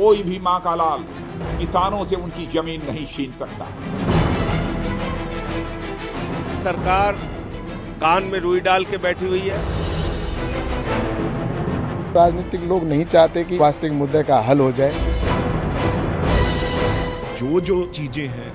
कोई भी मां का लाल किसानों से उनकी जमीन नहीं छीन सकता। सरकार कान में रुई डाल के बैठी हुई है। राजनीतिक लोग नहीं चाहते कि वास्तविक मुद्दे का हल हो जाए। जो जो चीजें हैं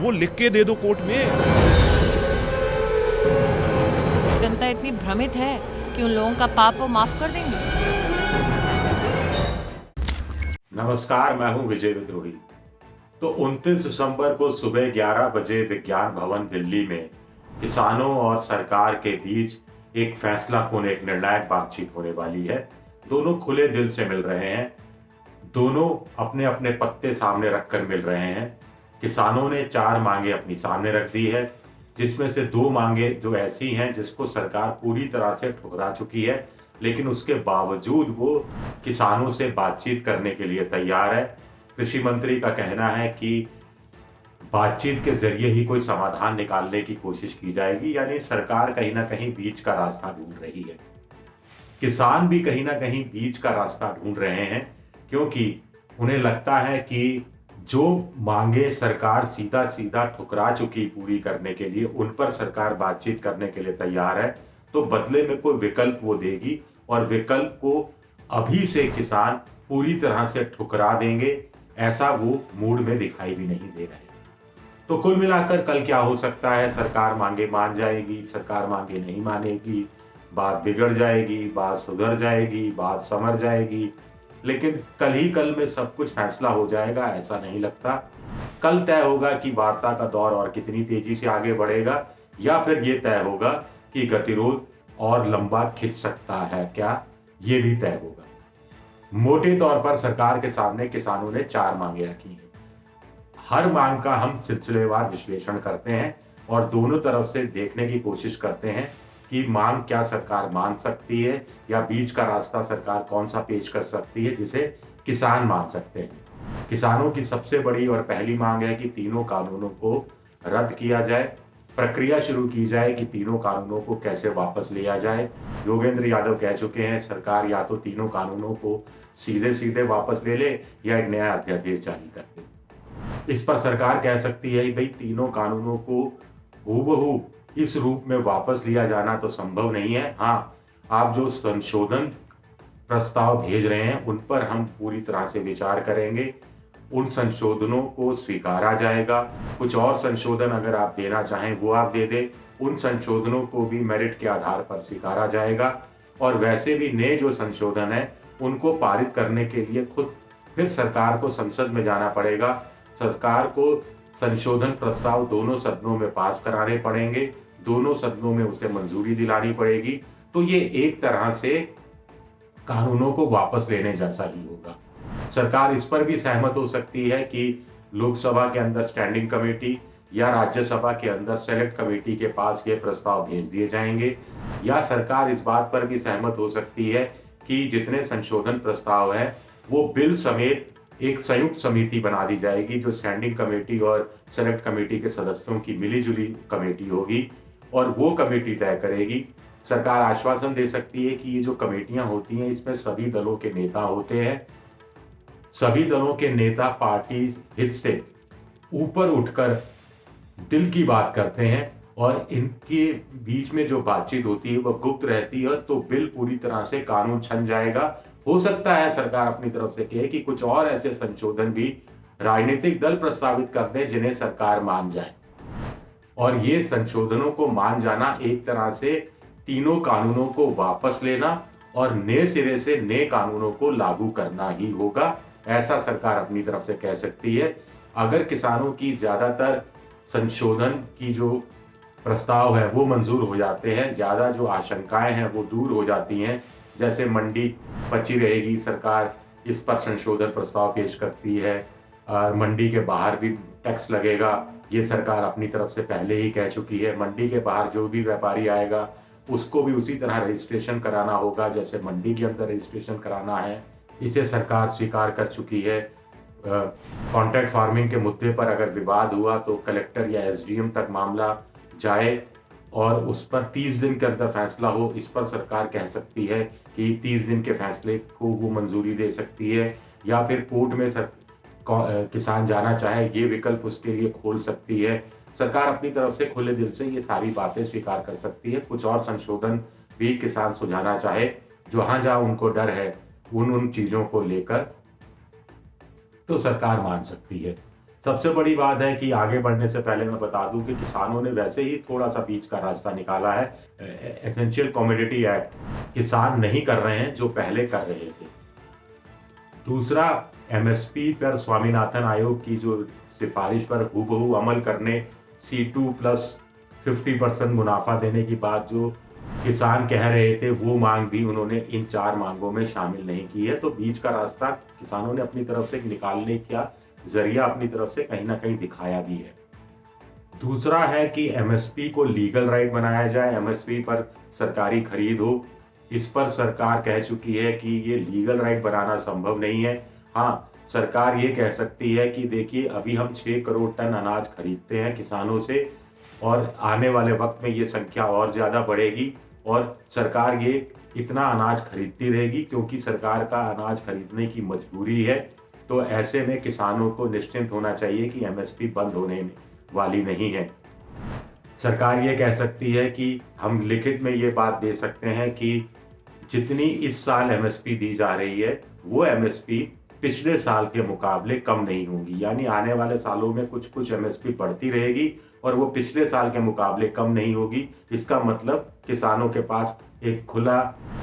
वो लिख के दे दो कोर्ट में। जनता इतनी भ्रमित है कि उन लोगों का पाप वो माफ कर देंगे। नमस्कार, मैं हूं विजय विद्रोही। तो 29 दिसंबर को सुबह 11 बजे विज्ञान भवन दिल्ली में किसानों और सरकार के बीच एक फैसला कौन एक निर्णायक बातचीत होने वाली है। दोनों खुले दिल से मिल रहे हैं, दोनों अपने अपने पत्ते सामने रखकर मिल रहे हैं। किसानों ने 4 मांगे अपनी सामने रख दी है, जिसमें से 2 मांगे जो ऐसी हैं जिसको सरकार पूरी तरह से ठुकरा चुकी है, लेकिन उसके बावजूद वो किसानों से बातचीत करने के लिए तैयार है। कृषि मंत्री का कहना है कि बातचीत के जरिए ही कोई समाधान निकालने की कोशिश की जाएगी, यानी सरकार कहीं ना कहीं बीच का रास्ता ढूंढ रही है। किसान भी कहीं ना कहीं बीच का रास्ता ढूंढ रहे हैं, क्योंकि उन्हें लगता है कि जो मांगे सरकार सीधा सीधा ठुकरा चुकी पूरी करने के लिए, उन पर सरकार बातचीत करने के लिए तैयार है, तो बदले में कोई विकल्प वो देगी और विकल्प को अभी से किसान पूरी तरह से ठुकरा देंगे, ऐसा वो मूड में दिखाई भी नहीं दे रहे। तो कुल मिलाकर कल क्या हो सकता है? सरकार मांगे मान जाएगी, सरकार मांगे नहीं मानेगी, बात बिगड़ जाएगी, बात सुधर जाएगी, बात समझ जाएगी, लेकिन कल ही कल में सब कुछ फैसला हो जाएगा ऐसा नहीं लगता। कल तय होगा कि वार्ता का दौर और कितनी तेजी से आगे बढ़ेगा, या फिर ये तय होगा कि गतिरोध और लंबा खिंच सकता है क्या, ये भी तय होगा। मोटे तौर पर सरकार के सामने किसानों ने 4 मांगे रखी हैं। हर मांग का हम सिलसिलेवार विश्लेषण करते हैं और दोनों तरफ से देखने की कोशिश करते हैं कि मांग क्या सरकार मान सकती है, या बीच का रास्ता सरकार कौन सा पेश कर सकती है जिसे किसान मान सकते हैं। किसानों की सबसे बड़ी और पहली मांग है कि तीनों कानूनों को रद्द किया जाए, प्रक्रिया शुरू की जाए कि तीनों कानूनों को कैसे वापस लिया जाए। योगेंद्र यादव कह चुके हैं सरकार या तो तीनों कानूनों को सीधे सीधे वापस ले ले या एक नया अध्यादेश जारी कर दे। इस पर सरकार कह सकती है भाई तीनों कानूनों को हूबहू इस रूप में वापस लिया जाना तो संभव नहीं है। हाँ, आप जो संशोधन प्रस्ताव भेज रहे हैं उन पर हम पूरी तरह से विचार करेंगे, उन संशोधनों को स्वीकारा जाएगा। कुछ और संशोधन अगर आप देना चाहें वो आप दे दें, उन संशोधनों को भी मेरिट के आधार पर स्वीकारा जाएगा। और वैसे भी नए जो संशोधन है उनको पारित करने के लिए खुद फिर सरकार को संसद में जाना पड़ेगा। सरकार को संशोधन प्रस्ताव दोनों सदनों में पास कराने पड़ेंगे, दोनों सदनों में उसे मंजूरी दिलानी पड़ेगी। तो ये एक तरह से कानूनों को वापस लेने जैसा ही होगा। सरकार इस पर भी सहमत हो सकती है कि लोकसभा के अंदर स्टैंडिंग कमेटी या राज्यसभा के अंदर सेलेक्ट कमेटी के पास ये प्रस्ताव भेज दिए जाएंगे, या सरकार इस बात पर भी सहमत हो सकती है कि जितने संशोधन प्रस्ताव हैं वो बिल समेत एक संयुक्त समिति बना दी जाएगी, जो स्टैंडिंग कमेटी और सेलेक्ट कमेटी के सदस्यों की मिलीजुली कमेटी होगी और वो कमेटी तय करेगी। सरकार आश्वासन दे सकती है कि ये जो कमेटियां होती हैं इसमें सभी दलों के नेता होते हैं, सभी दलों के नेता पार्टी हित से ऊपर उठकर दिल की बात करते हैं और इनके बीच में जो बातचीत होती है वह गुप्त रहती है, तो बिल पूरी तरह से कानून छन जाएगा। हो सकता है सरकार अपनी तरफ से कहे कि कुछ और ऐसे संशोधन भी राजनीतिक दल प्रस्तावित कर दें जिन्हें सरकार मान जाए, और ये संशोधनों को मान जाना एक तरह से तीनों कानूनों को वापस लेना और नए सिरे से नए कानूनों को लागू करना ही होगा, ऐसा सरकार अपनी तरफ से कह सकती है। अगर किसानों की ज्यादातर संशोधन की जो प्रस्ताव है वो मंजूर हो जाते हैं, ज्यादा जो आशंकाएं हैं वो दूर हो जाती हैं, जैसे मंडी बची रहेगी, सरकार इस पर संशोधन प्रस्ताव पेश करती है, और मंडी के बाहर भी टैक्स लगेगा, ये सरकार अपनी तरफ से पहले ही कह चुकी है। मंडी के बाहर जो भी व्यापारी आएगा उसको भी उसी तरह रजिस्ट्रेशन कराना होगा जैसे मंडी के अंदर रजिस्ट्रेशन कराना है, इसे सरकार स्वीकार कर चुकी है। कॉन्ट्रैक्ट फार्मिंग के मुद्दे पर अगर विवाद हुआ तो कलेक्टर या एसडीएम तक मामला जाए और उस पर 30 दिन के अंदर फैसला हो, इस पर सरकार कह सकती है कि 30 दिन के फैसले को वो मंजूरी दे सकती है। या फिर कोर्ट में किसान जाना चाहे, ये विकल्प उसके लिए खोल सकती है। सरकार अपनी तरफ से खुले दिल से ये सारी बातें स्वीकार कर सकती है। कुछ और संशोधन भी किसान सुझाना चाहे, जहां उनको डर है उन चीजों को लेकर, तो सरकार मान सकती है। सबसे बड़ी बात है कि आगे बढ़ने से पहले मैं बता दूं कि किसानों ने वैसे ही थोड़ा सा बीच का रास्ता निकाला है। एसेंशियल कमोडिटी एक्ट किसान नहीं कर रहे हैं जो पहले कर रहे थे। दूसरा, एमएसपी पर स्वामीनाथन आयोग की जो सिफारिश पर हूबहू अमल करने, C2 प्लस 50% मुनाफा देने की बात जो किसान कह रहे थे, वो मांग भी उन्होंने इन 4 मांगों में शामिल नहीं की है। तो बीच का रास्ता किसानों ने अपनी तरफ से निकालने का जरिया अपनी तरफ से कहीं ना कहीं दिखाया भी है। दूसरा है कि एमएसपी को लीगल राइट बनाया जाए, एमएसपी पर सरकारी खरीद हो। इस पर सरकार कह चुकी है कि ये लीगल राइट बनाना संभव नहीं है। हाँ, सरकार ये कह सकती है कि देखिए अभी हम 6 करोड़ टन अनाज खरीदते हैं किसानों से, और आने वाले वक्त में ये संख्या और ज़्यादा बढ़ेगी और सरकार ये इतना अनाज खरीदती रहेगी क्योंकि सरकार का अनाज खरीदने की मजबूरी है। तो ऐसे में किसानों को निश्चिंत होना चाहिए कि एमएसपी बंद होने वाली नहीं है। सरकार ये कह सकती है कि हम लिखित में ये बात दे सकते हैं कि जितनी इस साल एमएसपी दी जा रही है वो एमएसपी पिछले साल के मुकाबले कम नहीं होगी, यानी आने वाले सालों में कुछ एमएसपी बढ़ती रहेगी और वो पिछले साल के मुकाबले कम नहीं होगी। इसका मतलब किसानों के पास एक खुला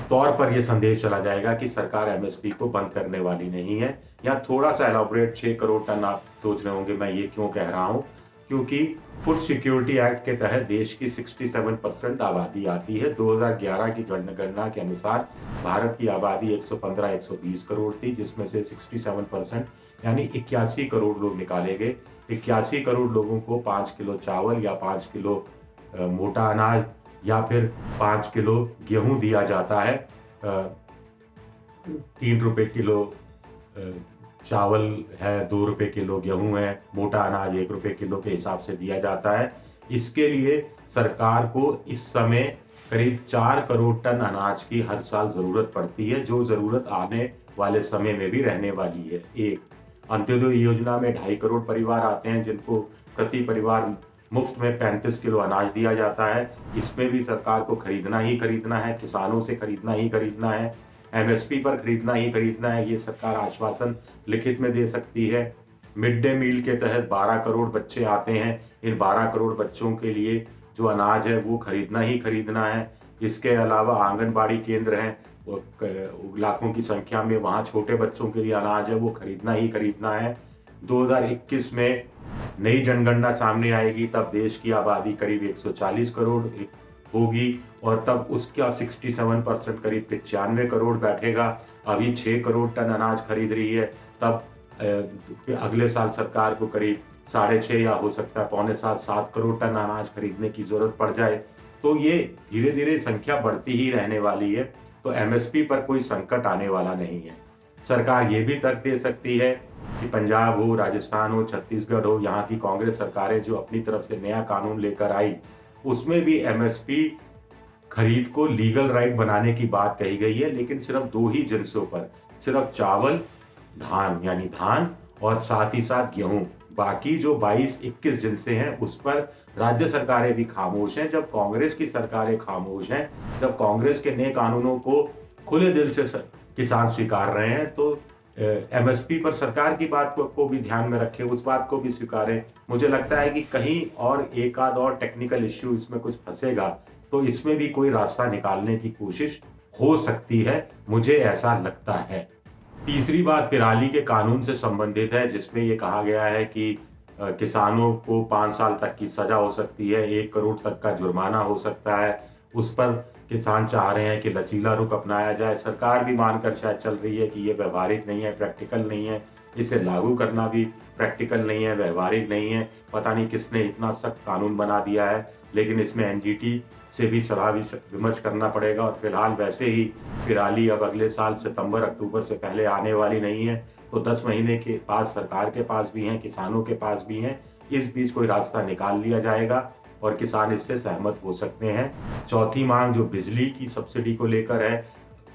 तौर पर यह संदेश चला जाएगा कि सरकार एमएसपी को बंद करने वाली नहीं है। या थोड़ा सा एलाबोरेट, 6 करोड़ टन आप सोच रहे होंगे मैं ये क्यों कह रहा हूँ, क्योंकि फूड सिक्योरिटी एक्ट के तहत देश की 67% आबादी आती है। 2011 की जनगणना के अनुसार भारत की आबादी 115-120 करोड़ थी, जिसमें से 67% यानी 81 करोड़ लोग निकाले गए। 81 करोड़ लोगों को 5 किलो चावल या 5 किलो मोटा अनाज या फिर 5 किलो गेहूं दिया जाता है। 3 रुपए किलो चावल है, 2 रुपए किलो गेहूं है, मोटा अनाज 1 रुपए किलो के हिसाब से दिया जाता है। इसके लिए सरकार को इस समय करीब 4 करोड़ टन अनाज की हर साल जरूरत पड़ती है, जो जरूरत आने वाले समय में भी रहने वाली है। एक अंत्योदय योजना में 2.5 करोड़ परिवार आते हैं जिनको प्रति परिवार मुफ्त में 35 किलो अनाज दिया जाता है। इसमें भी सरकार को खरीदना ही खरीदना है, किसानों से खरीदना ही खरीदना है, एमएसपी पर खरीदना ही खरीदना है। ये सरकार आश्वासन लिखित में दे सकती है। मिड डे मील के तहत 12 करोड़ बच्चे आते हैं। इन 12 करोड़ बच्चों के लिए जो अनाज है वो खरीदना ही खरीदना है। इसके अलावा आंगनबाड़ी केंद्र हैं, लाखों की संख्या में, वहाँ छोटे बच्चों के लिए अनाज है वो खरीदना ही खरीदना है। 2021 में नई जनगणना सामने आएगी, तब देश की आबादी करीब 140 करोड़ होगी और तब उसका 67% करीब 95 करोड़ बैठेगा। अभी 6 करोड़ टन अनाज खरीद रही है, तब अगले साल सरकार को करीब 6.5 या हो सकता है 6.25-7 करोड़ टन अनाज खरीदने की जरूरत पड़ जाए। तो ये धीरे धीरे संख्या बढ़ती ही रहने वाली है। तो एमएसपी पर कोई संकट आने वाला नहीं है। सरकार ये भी तर्क दे सकती है कि पंजाब हो, राजस्थान हो, छत्तीसगढ़ हो, यहाँ की कांग्रेस सरकारें जो अपनी तरफ से नया कानून लेकर आई, उसमें भी एमएसपी खरीद को लीगल राइट बनाने की बात कही गई है, लेकिन सिर्फ 2 ही जिन्सों पर, सिर्फ चावल, धान यानी धान और साथ ही साथ गेहूं। बाकी जो 22-21 जिन्सें हैं उस पर राज्य सरकारें भी खामोश हैं। जब कांग्रेस की सरकारें खामोश हैं, जब कांग्रेस के नए कानूनों को खुले दिल से किसान स्वीकार रहे हैं, तो एमएसपी पर सरकार की बात को भी ध्यान में रखें, उस बात को भी स्वीकारें। मुझे लगता है कि कहीं और एक आध और टेक्निकल इश्यू इसमें कुछ फंसेगा तो इसमें भी कोई रास्ता निकालने की कोशिश हो सकती है, मुझे ऐसा लगता है। तीसरी बात पिराली के कानून से संबंधित है, जिसमें ये कहा गया है कि किसानों को 5 साल तक की सजा हो सकती है, 1 करोड़ तक का जुर्माना हो सकता है। उस पर किसान चाह रहे हैं कि लचीला रुख अपनाया जाए। सरकार भी मानकर शायद चल रही है कि ये व्यवहारिक नहीं है, प्रैक्टिकल नहीं है, इसे लागू करना भी प्रैक्टिकल नहीं है, व्यवहारिक नहीं है। पता नहीं किसने इतना सख्त कानून बना दिया है, लेकिन इसमें एनजीटी से भी सलाह विमर्श करना पड़ेगा। और फिलहाल वैसे ही पिराली अब अगले साल सितंबर-अक्टूबर से पहले आने वाली नहीं है, तो 10 महीने के पास सरकार के पास भी हैं, किसानों के पास भी हैं। इस बीच कोई रास्ता निकाल लिया जाएगा और किसान इससे सहमत हो सकते हैं। चौथी मांग जो बिजली की सब्सिडी को लेकर है,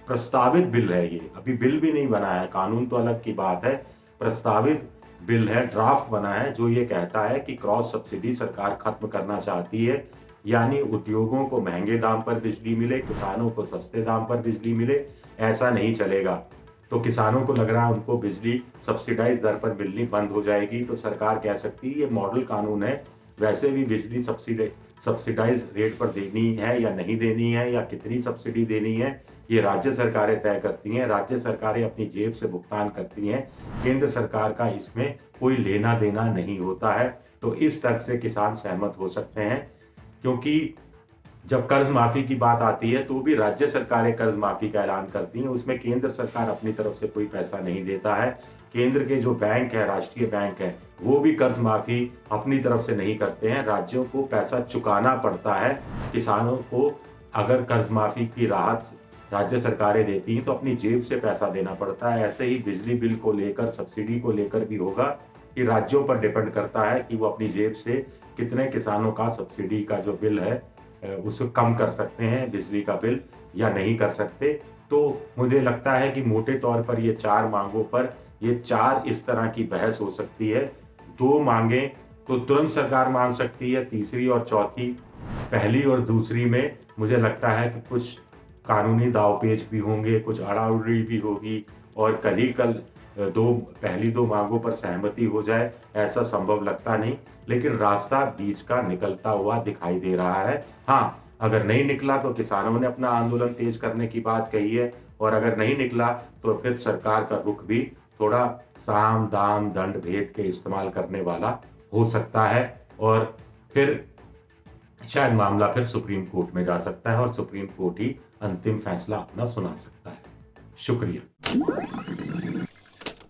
प्रस्तावित बिल है, ये अभी बिल भी नहीं बना है, कानून तो अलग की बात है, प्रस्तावित बिल है, ड्राफ्ट बना है, जो ये कहता है कि क्रॉस सब्सिडी सरकार खत्म करना चाहती है, यानी उद्योगों को महंगे दाम पर बिजली मिले, किसानों को सस्ते दाम पर बिजली मिले, ऐसा नहीं चलेगा। तो किसानों को लग रहा है उनको बिजली सब्सिडाइज दर पर मिलनी बंद हो जाएगी, तो सरकार कह सकती है ये मॉडल कानून है, वैसे भी बिजली सब्सिडाइज रेट पर देनी है या नहीं देनी है, या कितनी सब्सिडी देनी है, ये राज्य सरकारें तय करती हैं। राज्य सरकारें अपनी जेब से भुगतान करती हैं, केंद्र सरकार का इसमें कोई लेना देना नहीं होता है। तो इस तर्क से किसान सहमत हो सकते हैं, क्योंकि जब कर्ज माफी की बात आती है तो भी राज्य सरकारें कर्ज माफी का ऐलान करती हैं, उसमें केंद्र सरकार अपनी तरफ से कोई पैसा नहीं देता है। केंद्र के जो बैंक है, राष्ट्रीय बैंक है, वो भी कर्ज माफी अपनी तरफ से नहीं करते हैं, राज्यों को पैसा चुकाना पड़ता है। किसानों को अगर कर्ज माफी की राहत राज्य सरकारें देती हैं तो अपनी जेब से पैसा देना पड़ता है। ऐसे ही बिजली बिल को लेकर, सब्सिडी को लेकर भी होगा कि राज्यों पर डिपेंड करता है कि वो अपनी जेब से कितने किसानों का सब्सिडी का जो बिल है उसको कम कर सकते हैं, बिजली का बिल, या नहीं कर सकते। तो मुझे लगता है कि मोटे तौर पर ये 4 मांगों पर ये 4 इस तरह की बहस हो सकती है। 2 मांगें तो तुरंत सरकार मान सकती है, तीसरी और चौथी, पहली और दूसरी में मुझे लगता है कि कुछ कानूनी दावपेच भी होंगे, कुछ अड़ाउड़ी भी होगी, और कल पहली 2 मांगों पर सहमति हो जाए ऐसा संभव लगता नहीं, लेकिन रास्ता बीच का निकलता हुआ दिखाई दे रहा है। हाँ, अगर नहीं निकला तो किसानों ने अपना आंदोलन तेज करने की बात कही है, और अगर नहीं निकला तो फिर सरकार का रुख भी थोड़ा साम दाम दंड भेद के इस्तेमाल करने वाला हो सकता है, और फिर शायद मामला फिर सुप्रीम कोर्ट में जा सकता है और सुप्रीम कोर्ट ही अंतिम फैसला अपना सुना सकता है। शुक्रिया।